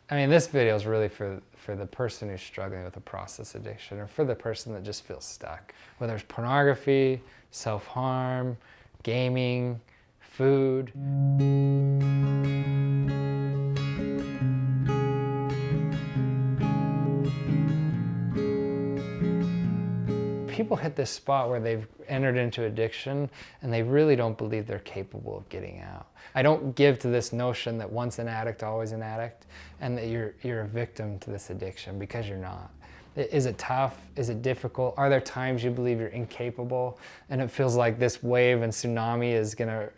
I mean, this video is really for the person who's struggling with a process addiction, or for the person that just feels stuck. Whether it's pornography, self-harm, gaming, food. People hit this spot where they've entered into addiction and they really don't believe they're capable of getting out. I don't give to this notion that once an addict, always an addict, and that you're a victim to this addiction, because you're not. Is it tough? Is it difficult? Are there times you believe you're incapable and it feels like this wave and tsunami is gonna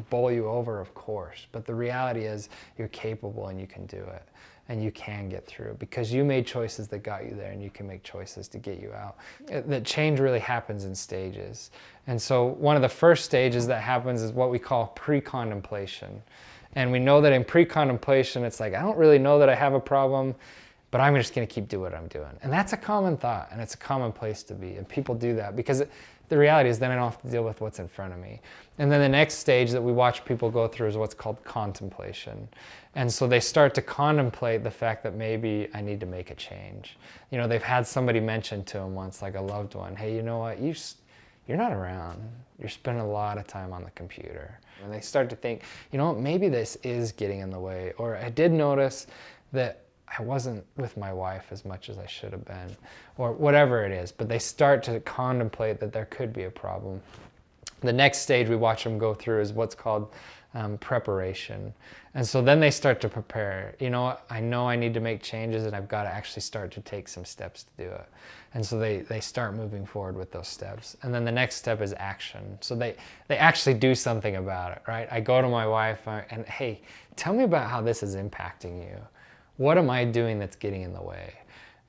bowl you over? Of course. But the reality is you're capable and you can do it. And you can get through, because you made choices that got you there, and you can make choices to get you out. That change really happens in stages. And so one of the first stages that happens is what we call pre-contemplation. And we know that in pre-contemplation, it's like, I don't really know that I have a problem, but I'm just gonna keep doing what I'm doing. And that's a common thought, and it's a common place to be. And people do that because the reality is then I don't have to deal with what's in front of me. And then the next stage that we watch people go through is what's called contemplation. And so they start to contemplate the fact that maybe I need to make a change. You know, they've had somebody mention to them once, like a loved one, hey, you know what, you're not around. You're spending a lot of time on the computer. And they start to think, you know what, maybe this is getting in the way. Or I did notice that I wasn't with my wife as much as I should have been, or whatever it is. But they start to contemplate that there could be a problem. The next stage we watch them go through is what's called preparation. And so then they start to prepare. You know, I know I need to make changes, and I've got to actually start to take some steps to do it. And so they start moving forward with those steps. And then the next step is action. So they actually do something about it, right? I go to my wife and, hey, tell me about how this is impacting you. What am I doing that's getting in the way?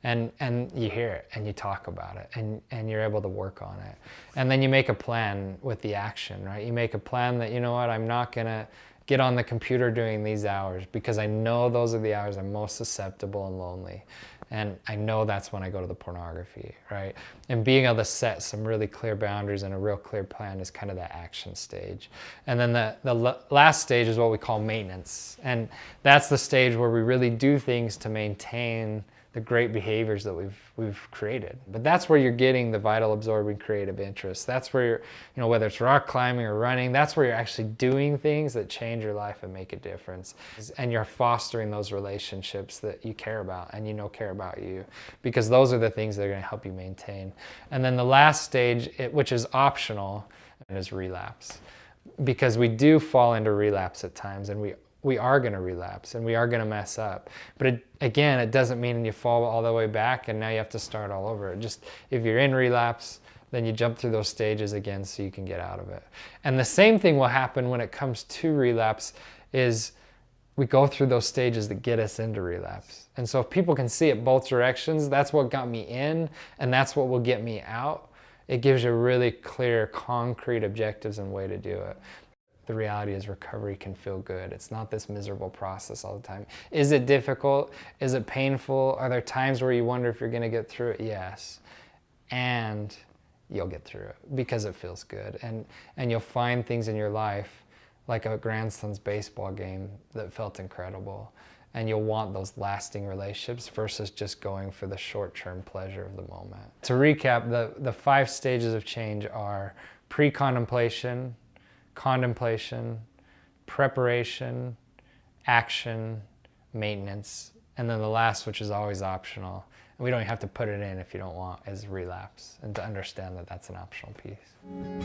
And you hear it, and you talk about it, and you're able to work on it. And then you make a plan with the action, right? You make a plan that, you know what, I'm not gonna get on the computer during these hours, because I know those are the hours I'm most susceptible and lonely. And I know that's when I go to the pornography, right? And being able to set some really clear boundaries and a real clear plan is kind of that action stage. And then the last stage is what we call maintenance. And that's the stage where we really do things to maintain the great behaviors that we've created. But that's where you're getting the vital absorbing creative interests. That's where you're, you know, whether it's rock climbing or running, that's where you're actually doing things that change your life and make a difference. And you're fostering those relationships that you care about and you know care about you, because those are the things that are gonna help you maintain. And then the last stage, which is optional, is relapse. Because we do fall into relapse at times, and we are going to relapse and we are going to mess up. But again, it doesn't mean you fall all the way back and now you have to start all over. Just if you're in relapse, then you jump through those stages again so you can get out of it. And the same thing will happen when it comes to relapse, is we go through those stages that get us into relapse. And so if people can see it both directions, that's what got me in and that's what will get me out. It gives you really clear, concrete objectives and way to do it. The reality is recovery can feel good. It's not this miserable process all the time. Is it difficult? Is it painful? Are there times where you wonder if you're gonna get through it? Yes. And you'll get through it because it feels good. And you'll find things in your life, like a grandson's baseball game, that felt incredible. And you'll want those lasting relationships versus just going for the short-term pleasure of the moment. To recap, the 5 stages of change are pre-contemplation, contemplation, preparation, action, maintenance, and then the last, which is always optional, and we don't have to put it in if you don't want, is relapse, and to understand that that's an optional piece.